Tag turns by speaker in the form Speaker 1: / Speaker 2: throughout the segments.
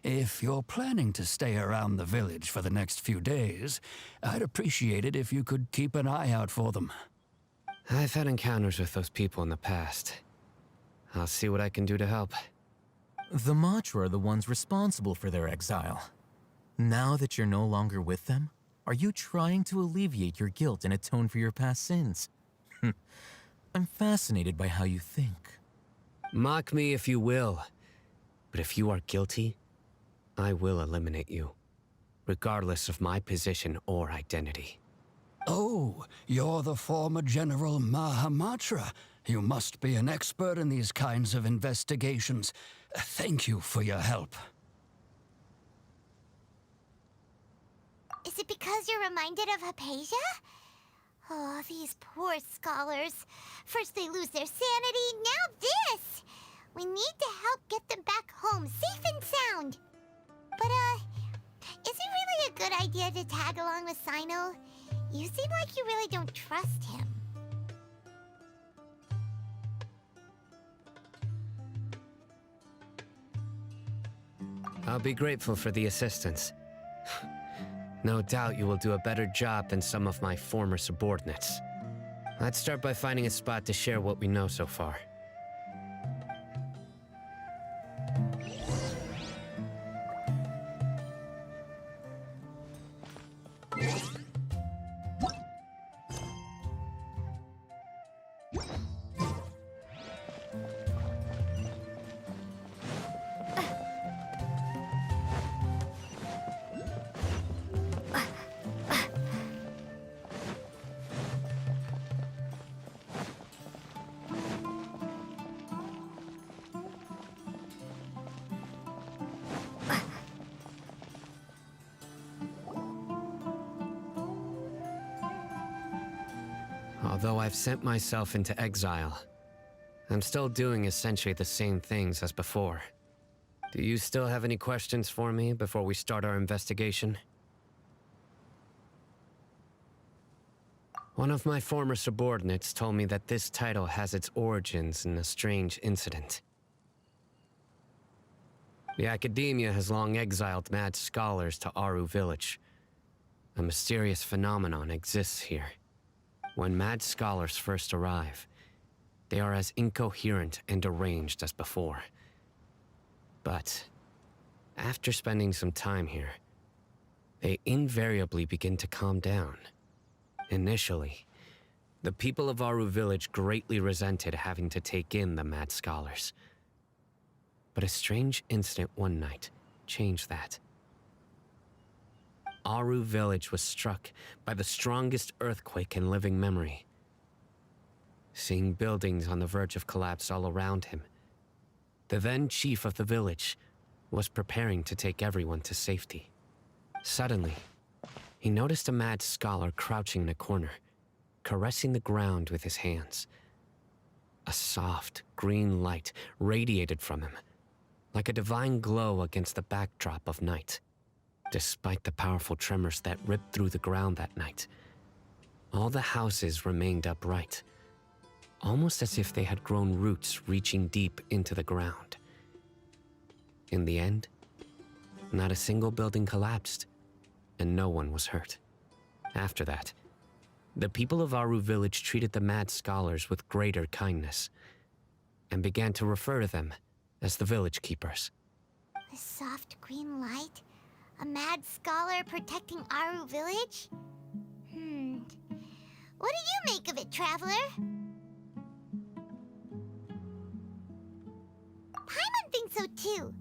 Speaker 1: If you're planning to stay around the village for the next few days, I'd appreciate it if you could keep an eye out for them.
Speaker 2: I've had encounters with those people in the past. I'll see what I can do to help.
Speaker 3: The Matra are the ones responsible for their exile. Now that you're no longer with them, are you trying to alleviate your guilt and atone for your past sins? I'm fascinated by how you think.
Speaker 2: Mock me if you will, but if you are guilty, I will eliminate you, regardless of my position or identity.
Speaker 1: Oh, you're the former General Mahamatra. You must be an expert in these kinds of investigations. Thank you for your help.
Speaker 4: Is it because you're reminded of Hypatia? Oh, these poor scholars. First they lose their sanity, now this! We need to help get them back home, safe and sound. But, is it really a good idea to tag along with Sino? You seem like you really don't trust him.
Speaker 2: I'll be grateful for the assistance. No doubt you will do a better job than some of my former subordinates. Let's start by finding a spot to share what we know so far. Although I've sent myself into exile, I'm still doing essentially the same things as before. Do you still have any questions for me before we start our investigation? One of my former subordinates told me that this title has its origins in a strange incident. The Academia has long exiled mad scholars to Aru Village. A mysterious phenomenon exists here. When mad scholars first arrive, they are as incoherent and deranged as before. But after spending some time here, they invariably begin to calm down. Initially, the people of Aru Village greatly resented having to take in the mad scholars. But a strange incident one night changed that. Aru Village was struck by the strongest earthquake in living memory. Seeing buildings on the verge of collapse all around him, the then chief of the village was preparing to take everyone to safety. Suddenly, he noticed a mad scholar crouching in a corner, caressing the ground with his hands. A soft, green light radiated from him, like a divine glow against the backdrop of night. Despite the powerful tremors that ripped through the ground that night, all the houses remained upright, almost as if they had grown roots reaching deep into the ground. In the end, not a single building collapsed, and no one was hurt. After that, the people of Aru Village treated the mad scholars with greater kindness, and began to refer to them as the village keepers.
Speaker 4: The soft green light? A mad scholar protecting Aru Village? What do you make of it, Traveler? Paimon thinks so too.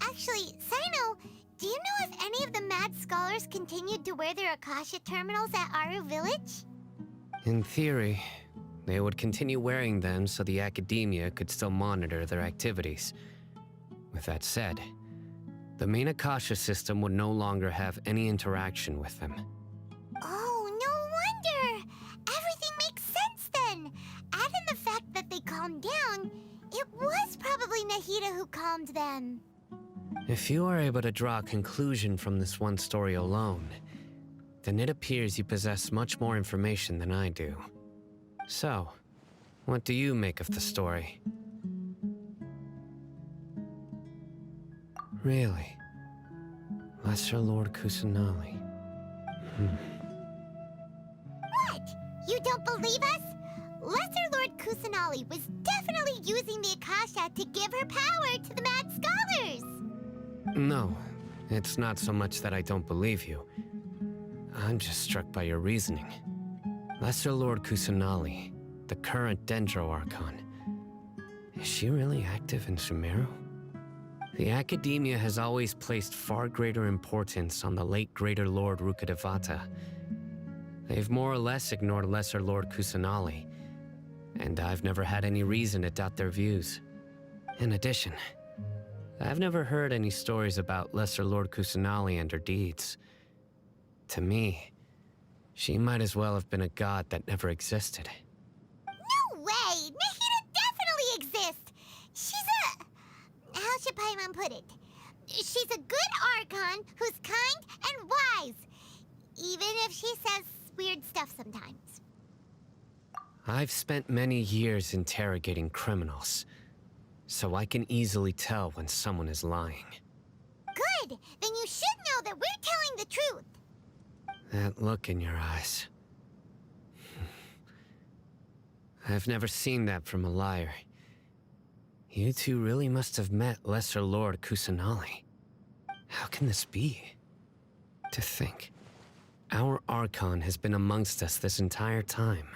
Speaker 4: Actually, Sino, do you know if any of the mad scholars continued to wear their Akasha terminals at Aru Village?
Speaker 2: In theory, they would continue wearing them so the Academia could still monitor their activities. With that said, the main Akasha system would no longer have any interaction with them.
Speaker 4: Oh, no wonder! Everything makes sense then! Add in the fact that they calmed down, it was probably Nahida who calmed them.
Speaker 2: If you are able to draw a conclusion from this one story alone, then it appears you possess much more information than I do. So, what do you make of the story? Really? Lesser Lord Kusanali.
Speaker 4: What? You don't believe us? Lesser Lord Kusanali was definitely using the Akasha to give her power to the Mad Scholars!
Speaker 2: No, it's not so much that I don't believe you. I'm just struck by your reasoning. Lesser Lord Kusanali, the current Dendro Archon. Is she really active in Sumeru? The Academia has always placed far greater importance on the late Greater Lord Rukkhadevata. They've more or less ignored Lesser Lord Kusanali, and I've never had any reason to doubt their views. In addition, I've never heard any stories about Lesser Lord Kusanali and her deeds. To me, she might as well have been a god that never existed.
Speaker 4: No way! Nahida definitely exists! She's a... How should Paimon put it? She's a good Archon who's kind and wise. Even if she says weird stuff sometimes.
Speaker 2: I've spent many years interrogating criminals, so I can easily tell when someone is lying.
Speaker 4: Good! Then you should know that we're telling the truth.
Speaker 2: That look in your eyes. I've never seen that from a liar. You two really must have met Lesser Lord Kusanali. How can this be? To think, our Archon has been amongst us this entire time.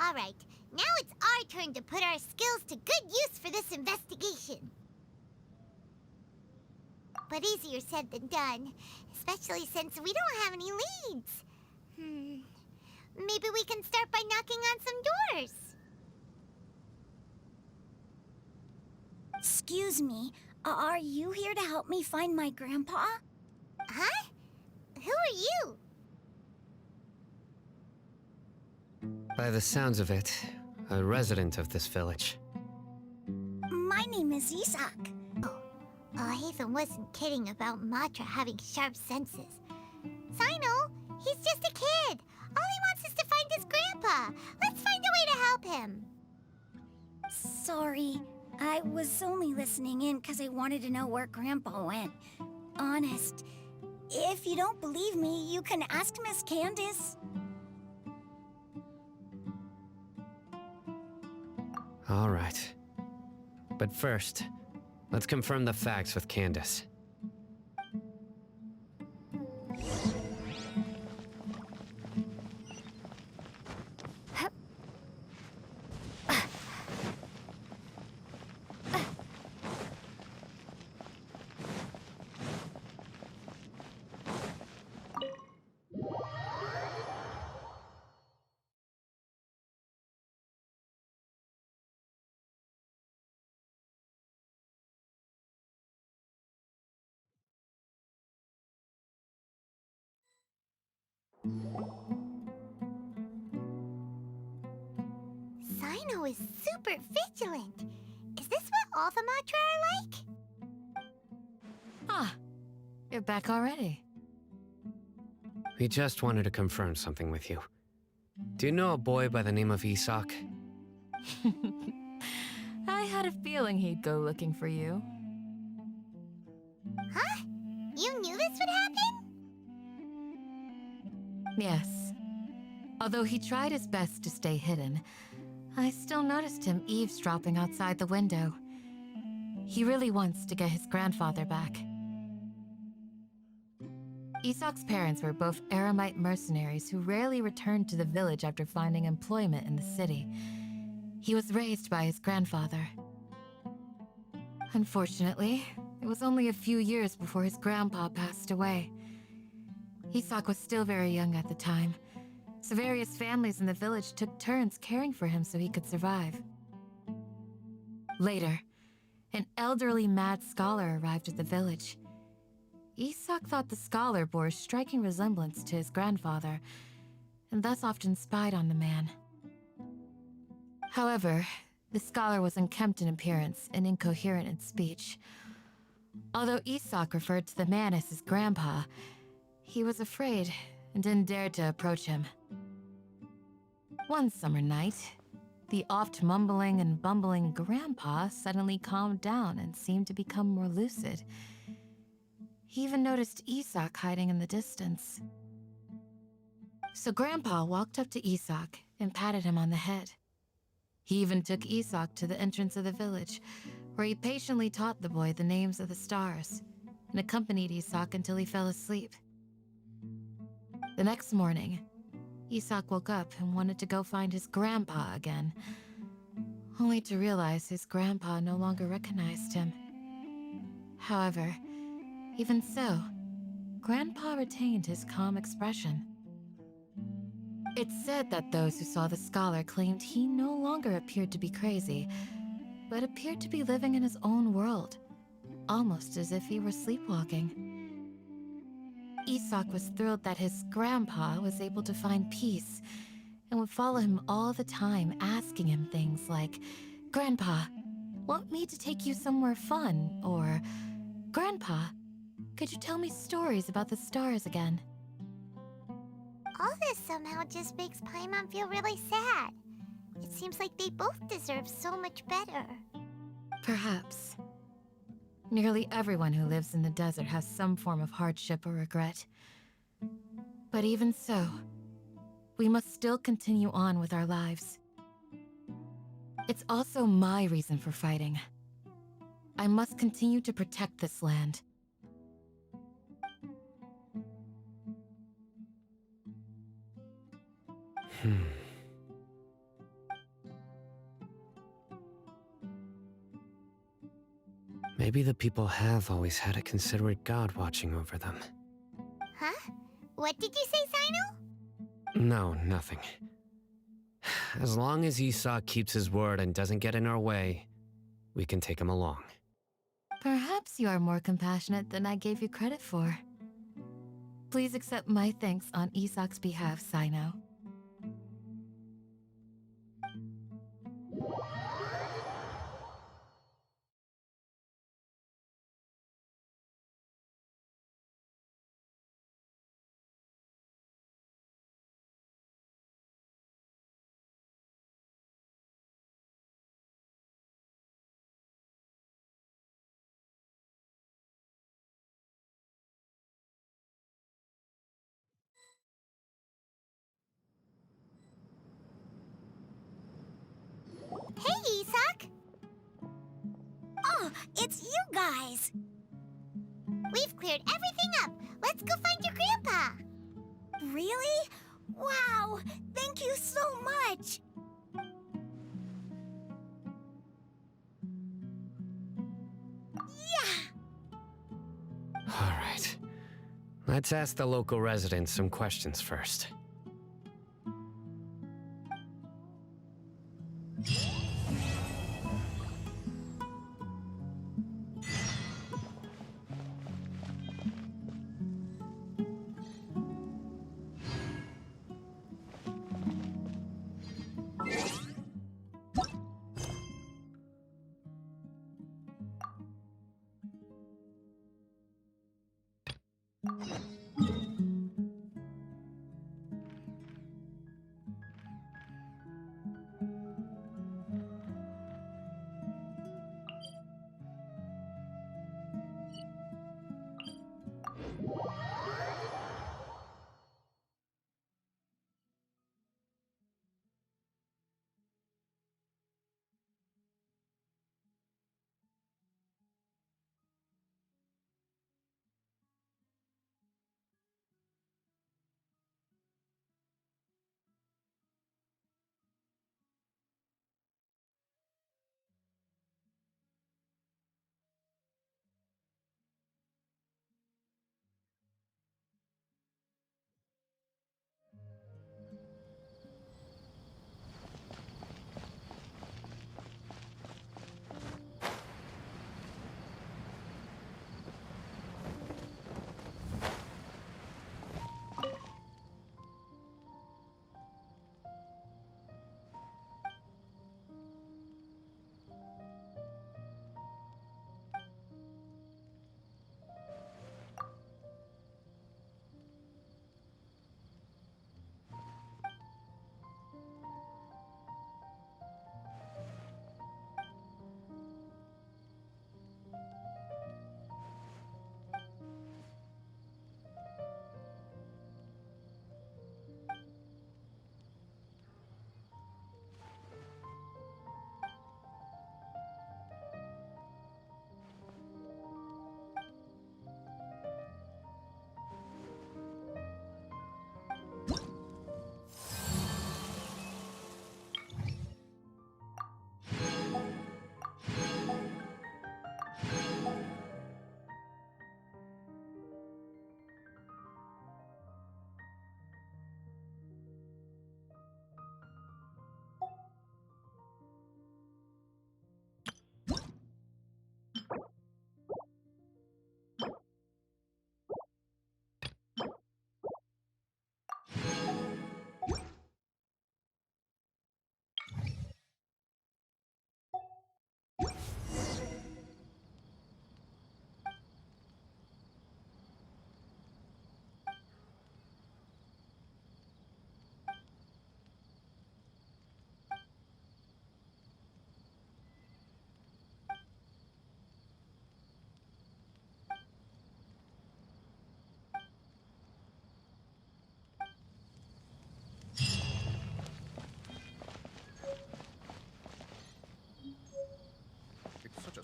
Speaker 4: Alright, now it's our turn to put our skills to good use for this investigation. But easier said than done, especially since we don't have any leads. Maybe we can start by knocking on some doors.
Speaker 5: Excuse me, are you here to help me find my grandpa?
Speaker 4: Huh? Who are you?
Speaker 2: By the sounds of it, a resident of this village.
Speaker 5: My name is Isak.
Speaker 4: Haven wasn't kidding about Matra having sharp senses. Sino, he's just a kid. All he wants is to find his grandpa. Let's find a way to help him.
Speaker 5: Sorry, I was only listening in because I wanted to know where Grandpa went. Honest, if you don't believe me, you can ask Miss Candace.
Speaker 2: All right. But first, let's confirm the facts with Candace.
Speaker 4: Sino is super vigilant. Is this what all the Matra are like?
Speaker 6: Ah, you're back already.
Speaker 2: We just wanted to confirm something with you. Do you know a boy by the name of Isak?
Speaker 6: I had a feeling he'd go looking for you.
Speaker 4: Huh? You knew this would happen?
Speaker 6: Yes. Although he tried his best to stay hidden, I still noticed him eavesdropping outside the window. He really wants to get his grandfather back. Isak's parents were both Aramite mercenaries who rarely returned to the village after finding employment in the city. He was raised by his grandfather. Unfortunately, it was only a few years before his grandpa passed away. Isak was still very young at the time, so various families in the village took turns caring for him so he could survive. Later, an elderly mad scholar arrived at the village. Isak thought the scholar bore a striking resemblance to his grandfather, and thus often spied on the man. However, the scholar was unkempt in appearance and incoherent in speech. Although Isak referred to the man as his grandpa, he was afraid and didn't dare to approach him. One summer night, the oft mumbling and bumbling grandpa suddenly calmed down and seemed to become more lucid. He even noticed Isak hiding in the distance. So Grandpa walked up to Isak and patted him on the head. He even took Isak to the entrance of the village, where he patiently taught the boy the names of the stars and accompanied Isak until he fell asleep. The next morning, Isak woke up and wanted to go find his grandpa again, only to realize his grandpa no longer recognized him. However, even so, Grandpa retained his calm expression. It's said that those who saw the scholar claimed he no longer appeared to be crazy, but appeared to be living in his own world, almost as if he were sleepwalking. Isak was thrilled that his grandpa was able to find peace and would follow him all the time, asking him things like, "Grandpa, want me to take you somewhere fun?" Or, "Grandpa, could you tell me stories about the stars again?"
Speaker 4: All this somehow just makes Paimon feel really sad. It seems like they both deserve so much better.
Speaker 6: Perhaps. Nearly everyone who lives in the desert has some form of hardship or regret. But even so, we must still continue on with our lives. It's also my reason for fighting. I must continue to protect this land.
Speaker 2: Maybe the people have always had a considerate god watching over them.
Speaker 4: Huh? What did you say, Sino?
Speaker 2: No, nothing. As long as Isak keeps his word and doesn't get in our way, we can take him along.
Speaker 6: Perhaps you are more compassionate than I gave you credit for. Please accept my thanks on Isak's behalf, Sino.
Speaker 4: Hey, Isak!
Speaker 5: Oh, it's you guys!
Speaker 4: We've cleared everything up. Let's go find your grandpa.
Speaker 5: Really? Wow! Thank you so much! Yeah!
Speaker 2: All right. Let's ask the local residents some questions first.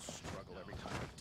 Speaker 7: struggle every time.